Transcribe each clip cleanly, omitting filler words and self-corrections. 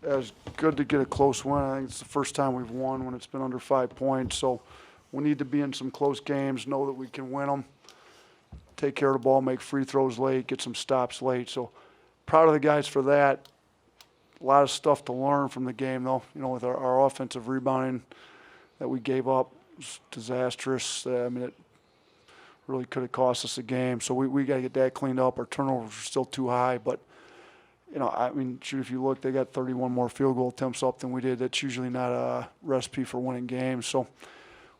It was good to get a close win. I think it's the first time we've won when it's been under 5 points. So we need to be in some close games, know that we can win them, take care of the ball, make free throws late, get some stops late. So proud of the guys for that. A lot of stuff to learn from the game, though. With our offensive rebounding that we gave up was disastrous. It really could have cost us a game. So we got to get that cleaned up. Our turnovers are still too high, but shoot, if you look, they got 31 more field goal attempts up than we did. That's usually not a recipe for winning games. So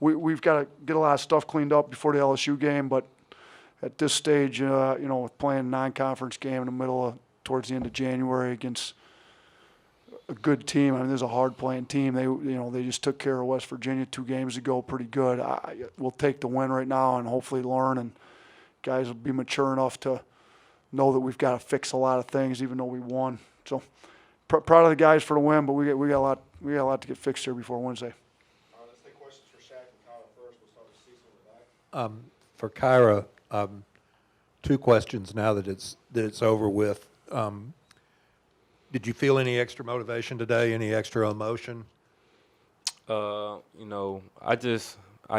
we've got to get a lot of stuff cleaned up before the LSU game. But at this stage, with playing a non-conference game in the towards the end of January against a good team. This is a hard-playing team. They just took care of West Virginia 2 games ago, pretty good. We'll take the win right now and hopefully learn. And guys will be mature enough to know that we've got to fix a lot of things, even though we won. So proud of the guys for the win, but we got a lot to get fixed here before Wednesday. Let's take questions for Shaq and Kyle first. We'll start with Cecil in the back. For Kyra, 2 questions now that it's over with. Did you feel any extra motivation today? Any extra emotion? I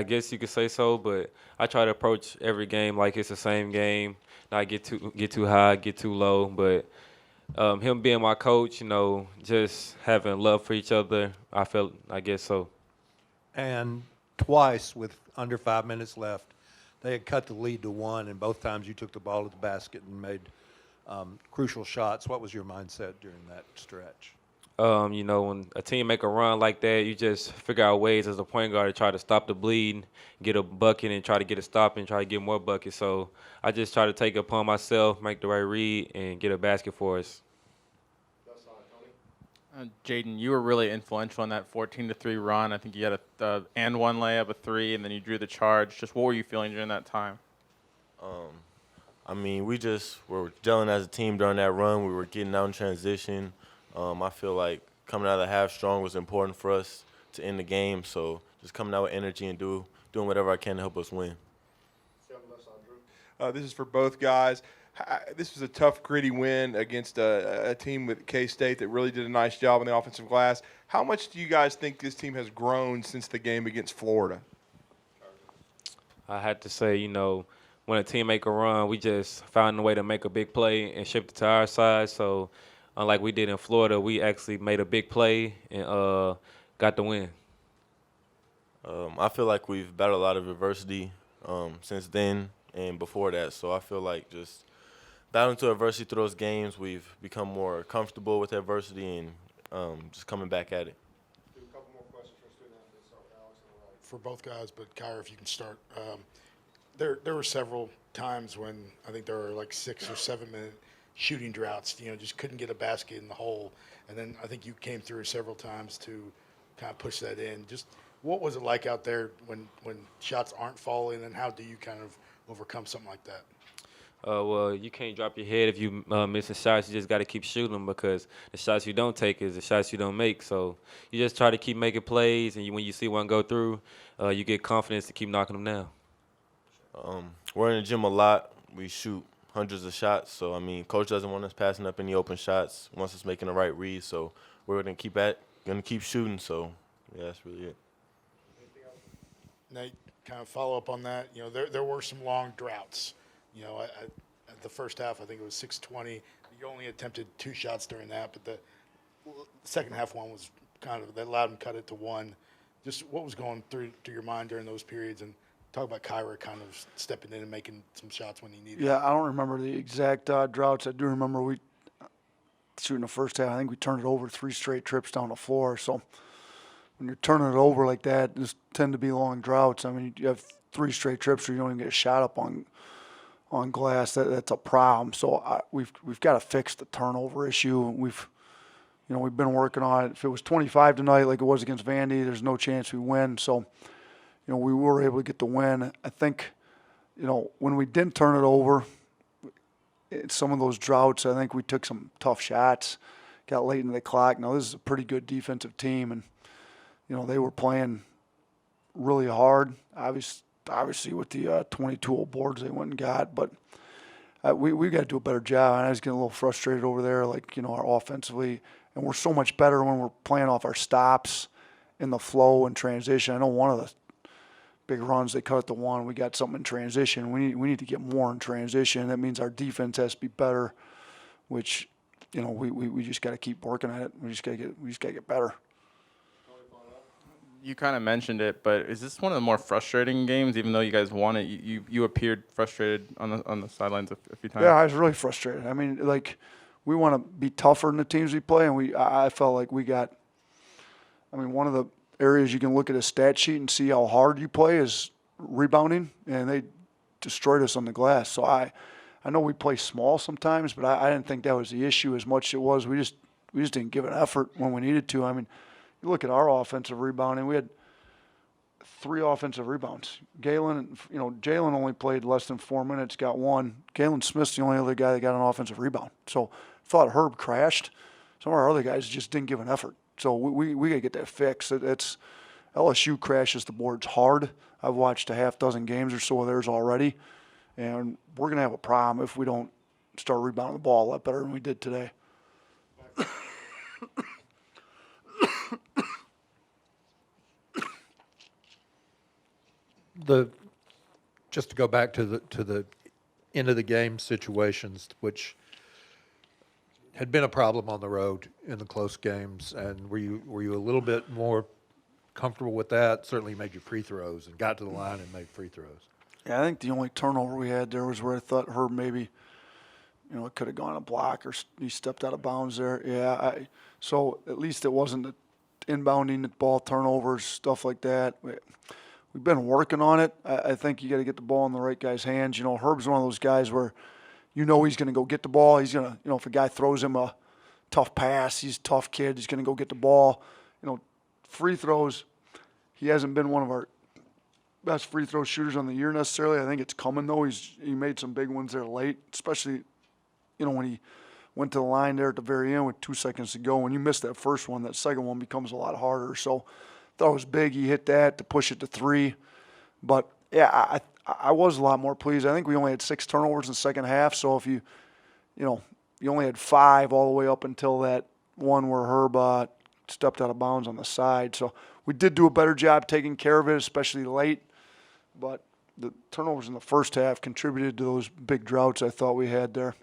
guess you could say so, but I try to approach every game like it's the same game. Not get too high, get too low. But him being my coach, just having love for each other, I guess so. And twice with under 5 minutes left, they had cut the lead to 1, and both times you took the ball to the basket and made crucial shots. What was your mindset during that stretch? When a team make a run like that, you just figure out ways as a point guard to try to stop the bleed, get a bucket, and try to get a stop and try to get more buckets. So I just try to take it upon myself, make the right read, and get a basket for us. Jaden, you were really influential in that 14-3 run. I think you had a and one layup, a 3, and then you drew the charge. Just what were you feeling during that time? We just were gelling as a team during that run. We were getting out in transition. I feel like coming out of the half strong was important for us to end the game. So just coming out with energy and doing whatever I can to help us win. This is for both guys. This was a tough, gritty win against a team with K-State that really did a nice job on the offensive glass. How much do you guys think this team has grown since the game against Florida? I had to say, when a team make a run, we just found a way to make a big play and shift it to our side. So unlike we did in Florida, we actually made a big play and got the win. I feel like we've battled a lot of adversity since then and before that. So I feel like just battling through adversity through those games, we've become more comfortable with adversity and just coming back at it. Do a couple more questions for student athletes. Start with Alex and Alex. For both guys, but Kyra, if you can start. There were several times when I think there were like 6 or 7 minute shooting droughts, just couldn't get a basket in the hole. And then I think you came through several times to kind of push that in. Just what was it like out there when shots aren't falling, and how do you kind of overcome something like that? Well, you can't drop your head if you miss the shots. You just got to keep shooting them, because the shots you don't take is the shots you don't make. So you just try to keep making plays, and when you see one go through, you get confidence to keep knocking them down. We're in the gym a lot. We shoot hundreds of shots. So, coach doesn't want us passing up any open shots, wants us making the right read. So we're going to keep shooting. So, yeah, that's really it. Nate, kind of follow up on that. There were some long droughts. At the first half, I think it was 6:20. You only attempted 2 shots during that, but the second half one was that allowed them to cut it to 1. Just what was going through your mind during those periods, and talk about Kyra kind of stepping in and making some shots when he needed. Yeah, I don't remember the exact droughts. I do remember we shooting the first half. I think we turned it over 3 straight trips down the floor. So when you're turning it over like that, there's tend to be long droughts. You have 3 straight trips where you don't even get a shot up on glass. That's a problem. So we've got to fix the turnover issue. We've been working on it. If it was 25 tonight, like it was against Vandy, there's no chance we win. So we were able to get the win. I think, when we didn't turn it over, some of those droughts, I think we took some tough shots, got late in the clock. Now, this is a pretty good defensive team, and, they were playing really hard, obviously with the 22 boards they went and got. But we got to do a better job. And I was getting a little frustrated over there, like, our offensively. And we're so much better when we're playing off our stops in the flow and transition. I know one of the big runs, they cut it to one. We got something in transition. We need to get more in transition. That means our defense has to be better, which, we just got to keep working at it. We just got to get better. You kind of mentioned it, but is this one of the more frustrating games? Even though you guys won it, you appeared frustrated on the sidelines a few times. Yeah, I was really frustrated. I mean, like, we want to be tougher than the teams we play, and I felt like we got. I mean, one of the areas you can look at a stat sheet and see how hard you play is rebounding, and they destroyed us on the glass. So I know we play small sometimes, but I didn't think that was the issue as much as it was we just didn't give an effort when we needed to. I mean, you look at our offensive rebounding, we had 3 offensive rebounds. Jalen only played less than 4 minutes, got 1. Galen Smith's the only other guy that got an offensive rebound. So I thought Herb crashed. Some of our other guys just didn't give an effort. So we got to get that fixed. It's LSU crashes the boards hard. I've watched a half dozen games or so of theirs already, and we're going to have a problem if we don't start rebounding the ball a lot better than we did today. Just to go back to the end of the game situations, which had been a problem on the road in the close games, and were you a little bit more comfortable with that? Certainly made your free throws and got to the line and made free throws. Yeah, I think the only turnover we had there was where I thought Herb maybe, it could have gone a block or he stepped out of bounds there. Yeah, so at least it wasn't the inbounding the ball turnovers, stuff like that. We've been working on it. I think you got to get the ball in the right guy's hands. Herb's one of those guys where he's going to go get the ball. He's going to, if a guy throws him a tough pass, he's a tough kid. He's going to go get the ball. Free throws, he hasn't been one of our best free throw shooters on the year necessarily. I think it's coming, though. He made some big ones there late, especially, when he went to the line there at the very end with 2 seconds to go. When you miss that first one, that second one becomes a lot harder. So thought it was big. He hit that to push it to 3. But, yeah, I was a lot more pleased. I think we only had 6 turnovers in the second half. So if you only had 5 all the way up until that one where Herb stepped out of bounds on the side. So we did do a better job taking care of it, especially late. But the turnovers in the first half contributed to those big droughts I thought we had there.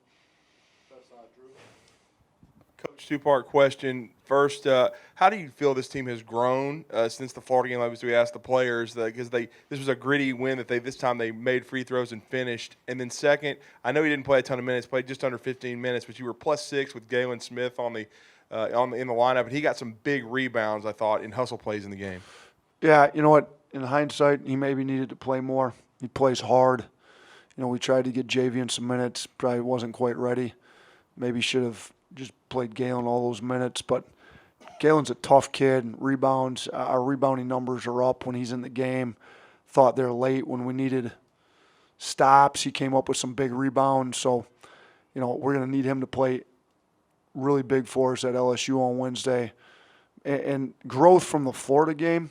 Coach, 2-part question. First, how do you feel this team has grown since the Florida game? Obviously, we asked the players because this was a gritty win that this time they made free throws and finished. And then second, I know you didn't play a ton of minutes, played just under 15 minutes, but you were +6 with Galen Smith in the lineup, and he got some big rebounds, I thought, in hustle plays in the game. Yeah, you know what? In hindsight, he maybe needed to play more. He plays hard. We tried to get Javian some minutes. Probably wasn't quite ready. Maybe should have just played Galen all those minutes. But Galen's a tough kid. Rebounds, our rebounding numbers are up when he's in the game. Thought they're late when we needed stops. He came up with some big rebounds. So, we're going to need him to play really big for us at LSU on Wednesday. And growth from the Florida game,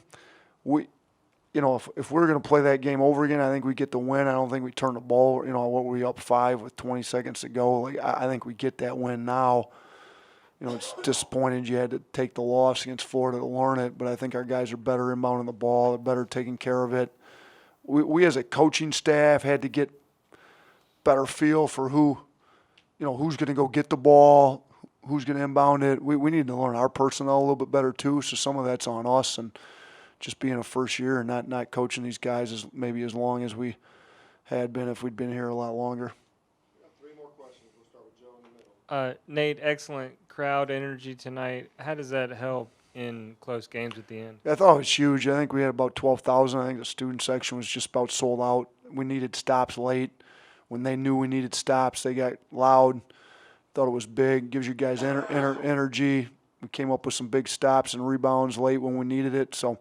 if we're going to play that game over again, I think we get the win. I don't think we turn the ball. What were we up 5 with 20 seconds to go? Like I think we get that win now. It's disappointing you had to take the loss against Florida to learn it, but I think our guys are better inbounding the ball. They're better taking care of it. We as a coaching staff had to get better feel for who's going to go get the ball, who's going to inbound it. We need to learn our personnel a little bit better too. So some of that's on us and just being a first year and not coaching these guys as long as we had been if we'd been here a lot longer. 3 more questions. We'll start with Joe in the middle. Nate, excellent crowd energy tonight. How does that help in close games at the end? I thought it was huge. I think we had about 12,000. I think the student section was just about sold out. We needed stops late. When they knew we needed stops, they got loud. Thought it was big. Gives you guys energy. We came up with some big stops and rebounds late when we needed it. So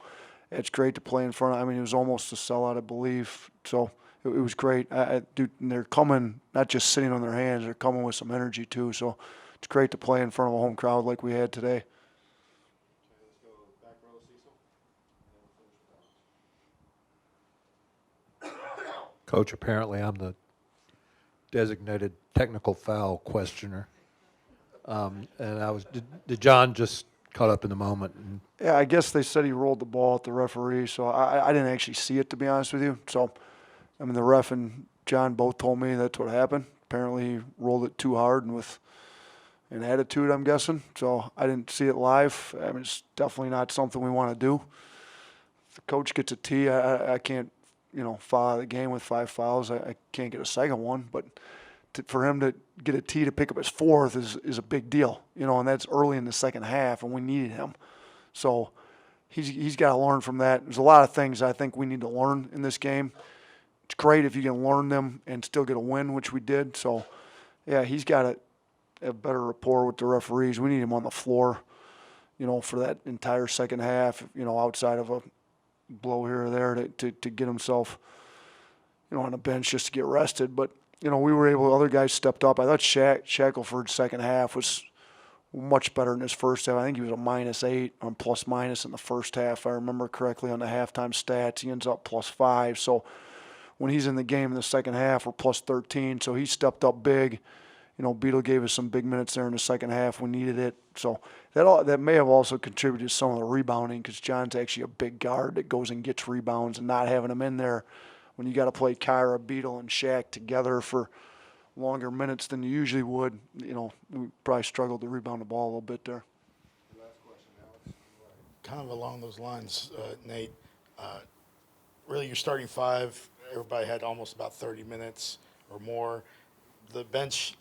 it's great to play in front of. It was almost a sellout, I believe. So it was great. Dude, and they're coming, not just sitting on their hands. They're coming with some energy too. So it's great to play in front of a home crowd like we had today. Let's go back row, Cecil. Coach, apparently I'm the designated technical foul questioner. Did John just caught up in the moment? And Yeah, I guess they said he rolled the ball at the referee, so I didn't actually see it, to be honest with you. So, I mean, the ref and John both told me that's what happened. Apparently, he rolled it too hard and with an attitude, I'm guessing. So I didn't see it live. I mean, it's definitely not something we want to do. If the coach gets a tee, I can't, foul out of the game with 5 fouls. I can't get a second one, but for him to get a tee to pick up his 4th is a big deal, and that's early in the second half, and we needed him. So he's got to learn from that. There's a lot of things I think we need to learn in this game. It's great if you can learn them and still get a win, which we did. So, yeah, he's got to have better rapport with the referees. We need him on the floor, for that entire second half, outside of a blow here or there to get himself, on the bench just to get rested. But, we were able, other guys stepped up. I thought Shackelford's second half was much better than his first half. I think he was a -8 on plus-minus in the first half, if I remember correctly on the halftime stats. He ends up +5. So when he's in the game in the second half, we're +13. So he stepped up big. Beetle gave us some big minutes there in the second half. We needed it. So that may have also contributed to some of the rebounding because John's actually a big guard that goes and gets rebounds, and not having him in there when you got to play Kyra, Beetle, and Shaq together for longer minutes than you usually would, we probably struggled to rebound the ball a little bit there. Kind of along those lines, Nate, really your starting 5, everybody had almost about 30 minutes or more. The bench,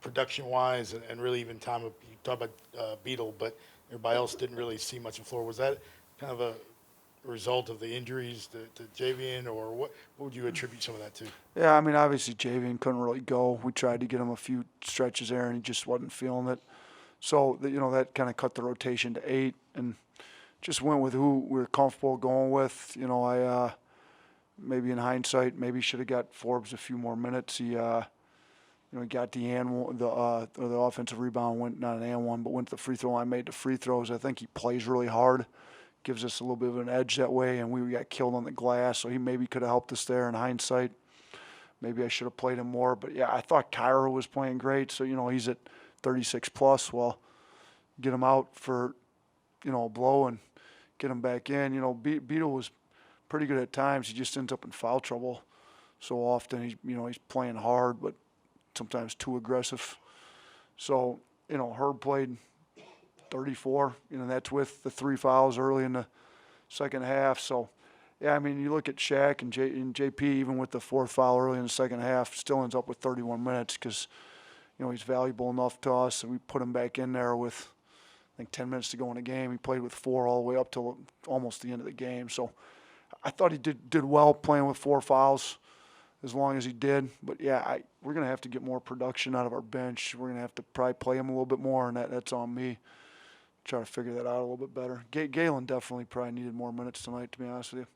production-wise, and really even time, you talk about Beetle, but everybody else didn't really see much of the floor. Was that kind of a result of the injuries to Javian, or what would you attribute some of that to? Yeah, I mean, obviously Javian couldn't really go. We tried to get him a few stretches there, and he just wasn't feeling it. So, that kind of cut the rotation to 8 and just went with who we were comfortable going with. I maybe in hindsight, maybe should have got Forbes a few more minutes. He got the offensive rebound, went not an and one, but went to the free throw line, made the free throws. I think he plays really hard, gives us a little bit of an edge that way, and we got killed on the glass, so he maybe could have helped us there in hindsight. Maybe I should have played him more, but yeah, I thought Kyra was playing great, so he's at 36 plus. Well, get him out for a blow and get him back in. Beetle was pretty good at times. He just ends up in foul trouble so often. He's playing hard, but sometimes too aggressive. So, Herb played 34. That's with the 3 fouls early in the second half. So, yeah, I mean, you look at Shaq and JP, even with the 4th foul early in the second half, still ends up with 31 minutes because, he's valuable enough to us, and we put him back in there with, I think, 10 minutes to go in the game. He played with 4 all the way up till almost the end of the game. So I thought he did well playing with 4 fouls as long as he did. But, yeah, we're going to have to get more production out of our bench. We're going to have to probably play him a little bit more, and that's on me. Try to figure that out a little bit better. Galen definitely probably needed more minutes tonight, to be honest with you.